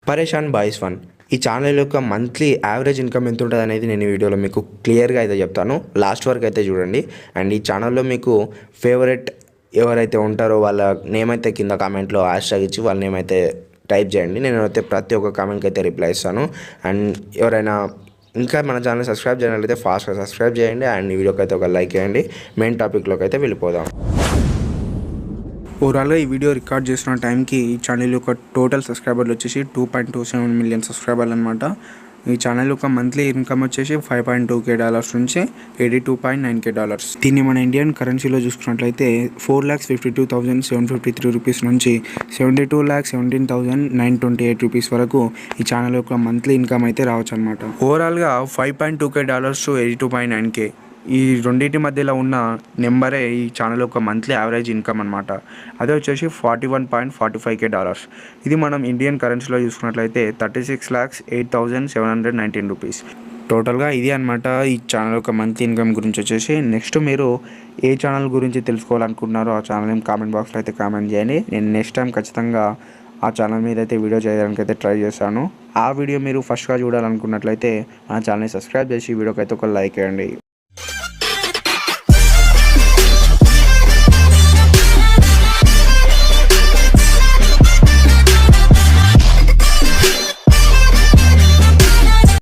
పరేషాన్ boys one ఈ channel యొక్క మంత్లీ యావరేజ్ ఇన్కమ్ ఎంత ఉంటుంది అనేది నేను ఈ వీడియోలో మీకు క్లియర్గా అయితే చెప్తాను. లాస్ట్ వరకు అయితే చూడండి. అండ్ ఈ ఛానల్లో మీకు ఫేవరెట్ ఎవరైతే ఉంటారో వాళ్ళ నేమ్ అయితే కింద కామెంట్లో హ్యాష్ట్యాగ్ ఇచ్చి వాళ్ళ నేమ్ అయితే టైప్ చేయండి. నేనైతే ప్రతి ఒక్క కామెంట్కి అయితే రిప్లై ఇస్తాను. అండ్ ఎవరైనా ఇంకా మన ఛానల్ సబ్స్క్రైబ్ చేయనట్లయితే ఫాస్ట్గా సబ్స్క్రైబ్ చేయండి. అండ్ ఈ వీడియోకి అయితే ఒక లైక్ చేయండి. మెయిన్ టాపిక్లోకి అయితే వెళ్ళిపోదాం. ఓవరాల్గా ఈ వీడియో రికార్డ్ చేసిన టైంకి ఈ ఛానల్ యొక్క టోటల్ సబ్స్క్రైబర్లు వచ్చేసి 2.27 మిలియన్ సబ్స్క్రైబర్లు అనమాట. ఈ ఛానల్ యొక్క మంత్లీ ఇన్కమ్ వచ్చేసి $5.2K నుంచి $82.9K. దీన్ని మన ఇండియన్ కరెన్సీలో చూసుకున్నట్లయితే 4,52,753 రూపీస్ నుంచి 72,17,928 రూపీస్ వరకు ఈ ఛానల్ యొక్క మంత్లీ ఇన్కమ్ అయితే రావచ్చు అనమాట. ఓవరాల్గా $5.2K to $82.9K ఈ రెండింటి మధ్యలో ఉన్న నెంబరే ఈ ఛానల్ యొక్క మంత్లీ యావరేజ్ ఇన్కమ్ అనమాట. అదే వచ్చేసి $41.45K. ఇది మనం ఇండియన్ కరెన్సీలో చూసుకున్నట్లయితే 36,08,719 రూపీస్. టోటల్గా ఇది అనమాట ఈ ఛానల్ యొక్క మంత్లీ ఇన్కమ్ గురించి వచ్చేసి. నెక్స్ట్ మీరు ఏ ఛానల్ గురించి తెలుసుకోవాలనుకుంటున్నారో ఆ ఛానల్ కామెంట్ బాక్స్లో అయితే కామెంట్ చేయండి. నేను నెక్స్ట్ టైం ఖచ్చితంగా ఆ ఛానల్ మీద అయితే వీడియో చేయడానికి అయితే ట్రై చేస్తాను. ఆ వీడియో మీరు ఫస్ట్గా చూడాలనుకున్నట్లయితే ఆ ఛానల్ని సబ్స్క్రైబ్ చేసి వీడియోకి అయితే ఒక లైక్ వేయండి.